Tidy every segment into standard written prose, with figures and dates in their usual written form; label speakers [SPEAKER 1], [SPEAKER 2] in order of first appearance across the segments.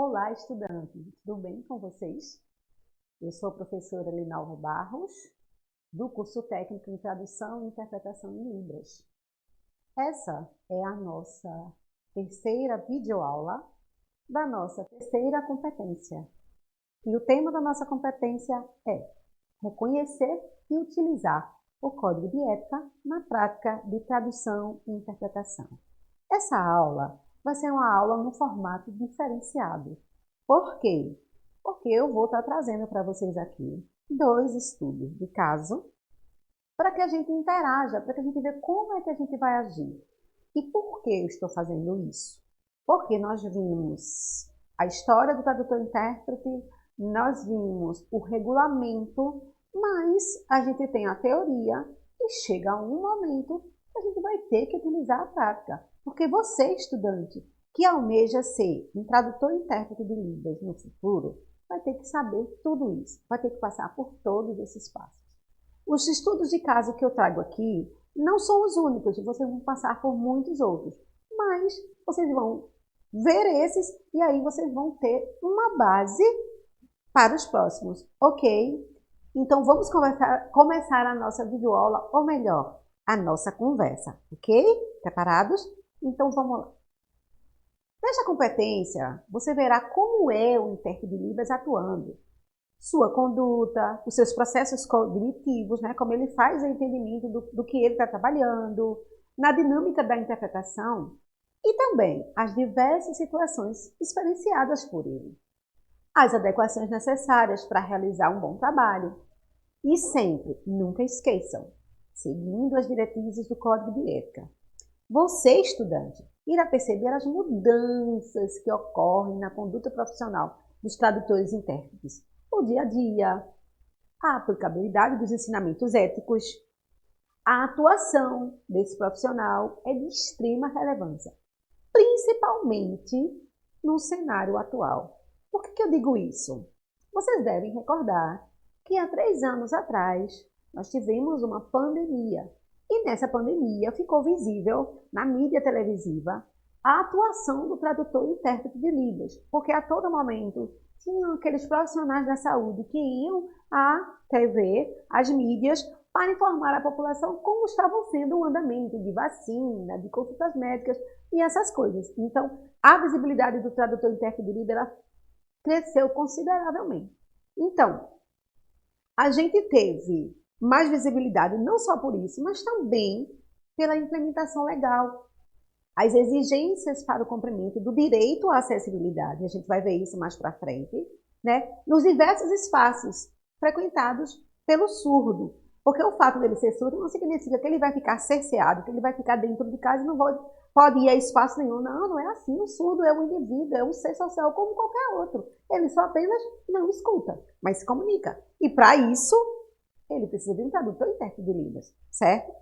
[SPEAKER 1] Olá, estudantes! Tudo bem com vocês? Eu sou a professora Linalva Barros, do curso técnico em Tradução e Interpretação em Libras. Essa é a nossa terceira videoaula da nossa terceira competência. E o tema da nossa competência é reconhecer e utilizar o Código de Ética na prática de tradução e interpretação. Essa aula vai ser uma aula no formato diferenciado. Por quê? Porque eu vou estar trazendo para vocês aqui 2 estudos de caso para que a gente interaja, para que a gente veja como é que a gente vai agir. E por que eu estou fazendo isso? Porque nós vimos a história do tradutor-intérprete, nós vimos o regulamento, mas a gente tem a teoria e chega um momento que a gente vai ter que utilizar a prática. Porque você, estudante, que almeja ser um tradutor-intérprete de Libras no futuro, vai ter que saber tudo isso, vai ter que passar por todos esses passos. Os estudos de caso que eu trago aqui não são os únicos, vocês vão passar por muitos outros, mas vocês vão ver esses e aí vocês vão ter uma base para os próximos, ok? Então vamos começar a nossa videoaula, ou melhor, a nossa conversa, ok? Preparados? Então vamos lá. Nesta competência, você verá como é o intérprete de Libras atuando. Sua conduta, os seus processos cognitivos, né, como ele faz o entendimento do que ele está trabalhando, na dinâmica da interpretação e também as diversas situações experienciadas por ele. As adequações necessárias para realizar um bom trabalho. E sempre, nunca esqueçam, seguindo as diretrizes do Código de Ética. Você, estudante, irá perceber as mudanças que ocorrem na conduta profissional dos tradutores e intérpretes, o dia a dia, a aplicabilidade dos ensinamentos éticos. A atuação desse profissional é de extrema relevância, principalmente no cenário atual. Por que eu digo isso? Vocês devem recordar que há 3 anos atrás nós tivemos uma pandemia. E nessa pandemia ficou visível na mídia televisiva a atuação do tradutor e intérprete de Libras, porque a todo momento tinham aqueles profissionais da saúde que iam à TV, às mídias, para informar a população como estava sendo o andamento de vacina, de consultas médicas e essas coisas. Então, a visibilidade do tradutor e intérprete de Libras cresceu consideravelmente. Então, a gente teve mais visibilidade não só por isso, mas também pela implementação legal. As exigências para o cumprimento do direito à acessibilidade, a gente vai ver isso mais para frente, né? Nos diversos espaços frequentados pelo surdo. Porque o fato dele ser surdo não significa que ele vai ficar cerceado, que ele vai ficar dentro de casa e não pode ir a espaço nenhum. Não, não é assim. O surdo é um indivíduo, é um ser social como qualquer outro. Ele só apenas não escuta, mas se comunica. E para isso, ele precisa de um tradutor e intérprete de Libras, certo?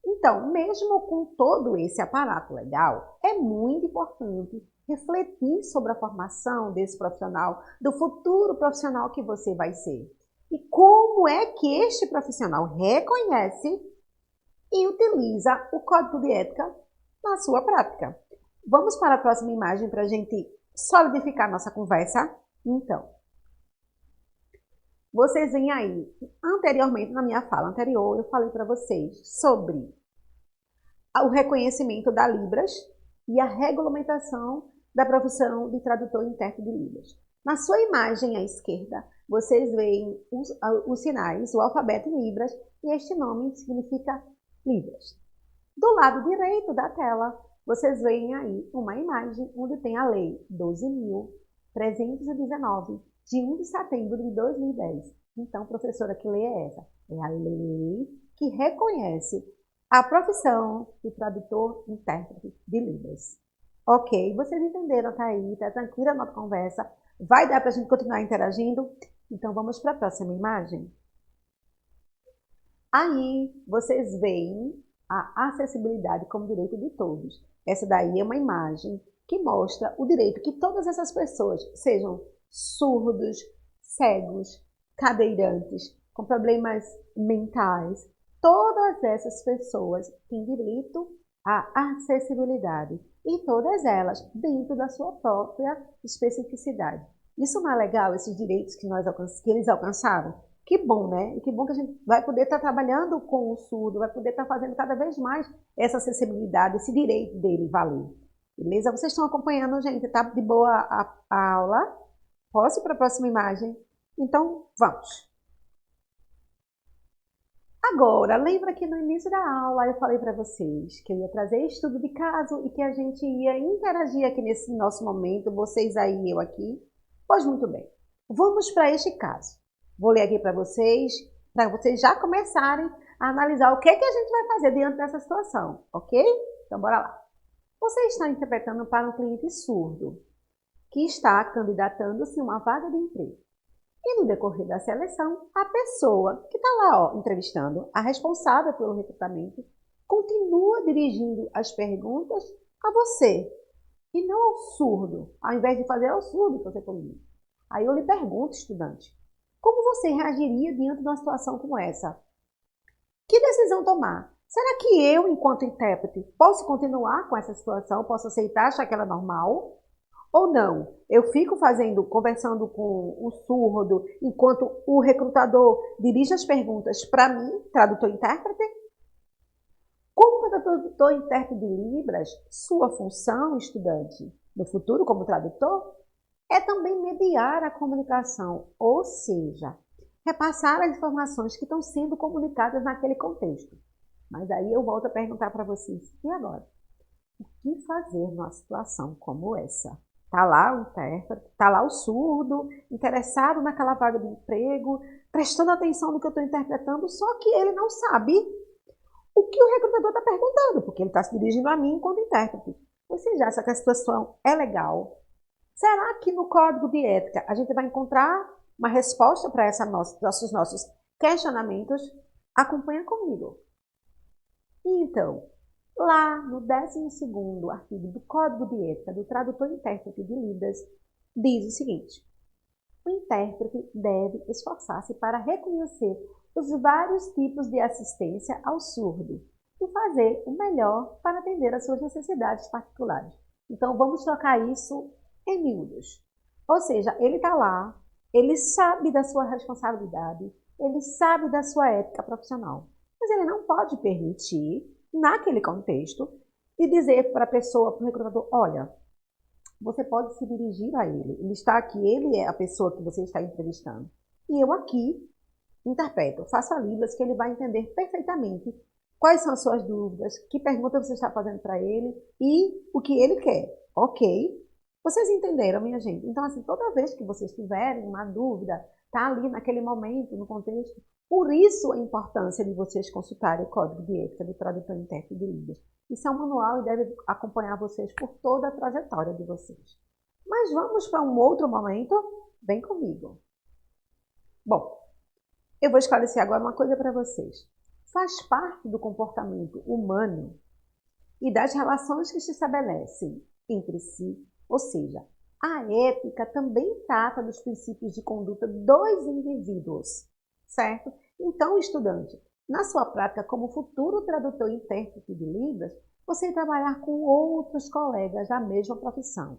[SPEAKER 1] Então, mesmo com todo esse aparato legal, é muito importante refletir sobre a formação desse profissional, do futuro profissional que você vai ser. E como é que este profissional reconhece e utiliza o Código de Ética na sua prática. Vamos para a próxima imagem para a gente solidificar nossa conversa? Então, vocês veem aí, anteriormente, na minha fala anterior, eu falei para vocês sobre o reconhecimento da Libras e a regulamentação da profissão de tradutor e intérprete de Libras. Na sua imagem à esquerda, vocês veem os sinais, o alfabeto em Libras, e este nome significa Libras. Do lado direito da tela, vocês veem aí uma imagem onde tem a Lei 12.319, de 1 de setembro de 2010. Então, professora, que lei é essa? É a lei que reconhece a profissão de tradutor e intérprete de Libras. Ok, vocês entenderam, tá aí, tá tranquila a nossa conversa? Vai dar para a gente continuar interagindo? Então, vamos para a próxima imagem. Aí, vocês veem a acessibilidade como direito de todos. Essa daí é uma imagem que mostra o direito que todas essas pessoas, sejam surdos, cegos, cadeirantes, com problemas mentais, todas essas pessoas têm direito a acessibilidade, e todas elas dentro da sua própria especificidade. Isso não é legal, esses direitos que eles alcançaram? Que bom, né? E que bom que a gente vai poder estar trabalhando com o surdo, vai poder estar fazendo cada vez mais essa acessibilidade, esse direito dele valer. Beleza? Vocês estão acompanhando, gente? Tá de boa a aula? Posso ir para a próxima imagem? Então, vamos. Agora, lembra que no início da aula eu falei para vocês que eu ia trazer estudo de caso e que a gente ia interagir aqui nesse nosso momento, vocês aí e eu aqui? Pois muito bem. Vamos para este caso. Vou ler aqui para vocês já começarem a analisar o que a gente vai fazer diante dessa situação, ok? Então, bora lá. Você está interpretando para um cliente surdo que está candidatando-se a uma vaga de emprego. E no decorrer da seleção, a pessoa que está lá entrevistando, a responsável pelo recrutamento, continua dirigindo as perguntas a você e não ao surdo, ao invés de fazer ao surdo que você comunica. Aí eu lhe pergunto, estudante, como você reagiria diante de uma situação como essa? Que decisão tomar? Será que eu, enquanto intérprete, posso continuar com essa situação? Posso aceitar, achar que ela é normal? Ou não? Eu fico conversando com o surdo, enquanto o recrutador dirige as perguntas para mim, tradutor-intérprete? Como tradutor-intérprete de Libras, sua função, estudante, no futuro como tradutor, é também mediar a comunicação, ou seja, repassar as informações que estão sendo comunicadas naquele contexto. Mas aí eu volto a perguntar para vocês, e agora? O que fazer numa situação como essa? Está lá o intérprete, está lá o surdo, interessado naquela vaga de emprego, prestando atenção no que eu estou interpretando, só que ele não sabe o que o recrutador está perguntando, porque ele está se dirigindo a mim enquanto intérprete. Você já acha que a situação é legal? Será que no código de ética a gente vai encontrar uma resposta para esses nossos questionamentos? Acompanha comigo. Então, lá no 12º artigo do Código de Ética do Tradutor-Intérprete de Libras, diz o seguinte: o intérprete deve esforçar-se para reconhecer os vários tipos de assistência ao surdo e fazer o melhor para atender às suas necessidades particulares. Então, vamos trocar isso em miúdos. Ou seja, ele está lá, ele sabe da sua responsabilidade, ele sabe da sua ética profissional, mas ele não pode permitir, naquele contexto, de dizer para a pessoa, para o recrutador, olha, você pode se dirigir a ele está aqui, ele é a pessoa que você está entrevistando. E eu aqui interpreto, faço a Libras que ele vai entender perfeitamente quais são as suas dúvidas, que pergunta você está fazendo para ele e o que ele quer, ok? Vocês entenderam, minha gente? Então, assim, toda vez que vocês tiverem uma dúvida, tá ali naquele momento, no contexto, por isso a importância de vocês consultarem o Código de Ética do Tradutor-Intérprete de Libras. Isso é um manual e deve acompanhar vocês por toda a trajetória de vocês. Mas vamos para um outro momento? Vem comigo. Bom, eu vou esclarecer agora uma coisa para vocês. Faz parte do comportamento humano e das relações que se estabelecem entre si, ou seja, a ética também trata dos princípios de conduta dos indivíduos, certo? Então, estudante, na sua prática como futuro tradutor e intérprete de Libras, você vai trabalhar com outros colegas da mesma profissão.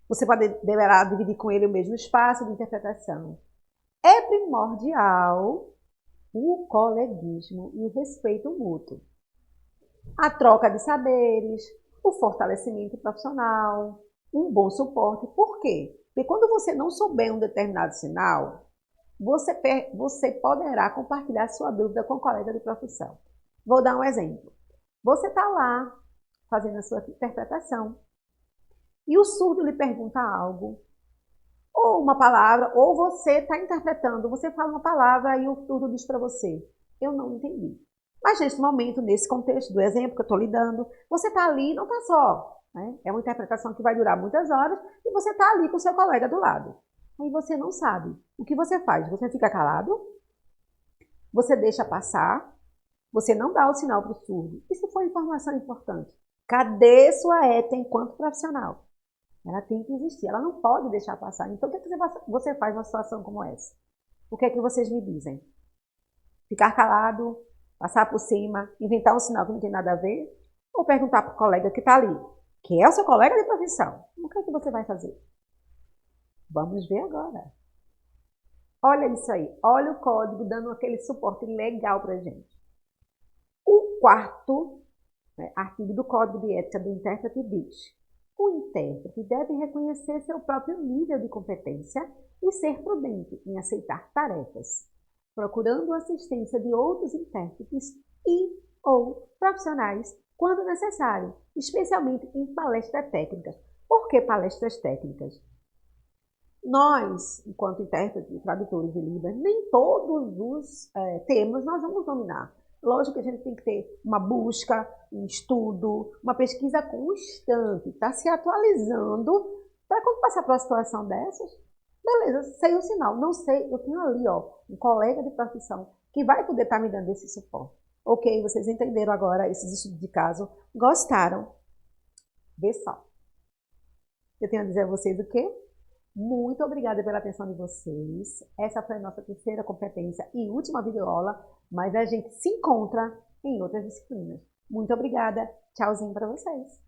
[SPEAKER 1] Você deverá dividir com ele o mesmo espaço de interpretação. É primordial o coleguismo e o respeito mútuo. A troca de saberes, o fortalecimento profissional, um bom suporte. Por quê? Porque quando você não souber um determinado sinal, você poderá compartilhar sua dúvida com um colega de profissão. Vou dar um exemplo. Você está lá fazendo a sua interpretação e o surdo lhe pergunta algo, ou uma palavra, ou você está interpretando, você fala uma palavra e o surdo diz para você, eu não entendi. Mas nesse momento, nesse contexto do exemplo que eu estou lhe dando, você está ali e não está só. Né? É uma interpretação que vai durar muitas horas e você está ali com o seu colega do lado. Aí você não sabe. O que você faz? Você fica calado? Você deixa passar? Você não dá o sinal para o surdo? E se for informação importante? Cadê sua ética enquanto profissional? Ela tem que existir, ela não pode deixar passar. Então, o que você faz numa situação como essa? O que é que vocês me dizem? Ficar calado? Passar por cima? Inventar um sinal que não tem nada a ver? Ou perguntar para o colega que está ali, que é o seu colega de profissão, o que é que você vai fazer? Vamos ver agora. Olha isso aí, olha o código dando aquele suporte legal para a gente. O quarto artigo do Código de Ética do Intérprete diz: o intérprete deve reconhecer seu próprio nível de competência e ser prudente em aceitar tarefas, procurando a assistência de outros intérpretes e ou profissionais quando necessário, especialmente em palestras técnicas. Por que palestras técnicas? Nós, enquanto intérpretes e tradutores de Libras, nem todos os temas nós vamos dominar. Lógico que a gente tem que ter uma busca, um estudo, uma pesquisa constante, tá se atualizando para quando passar para uma situação dessas, beleza, sei o sinal, não sei, eu tenho ali um colega de profissão que vai poder estar me dando esse suporte. Ok, vocês entenderam agora esses estudos de caso, gostaram? Vê só. Eu tenho a dizer a vocês o quê? Muito obrigada pela atenção de vocês. Essa foi a nossa terceira competência e última videoaula, mas a gente se encontra em outras disciplinas. Muito obrigada. Tchauzinho para vocês.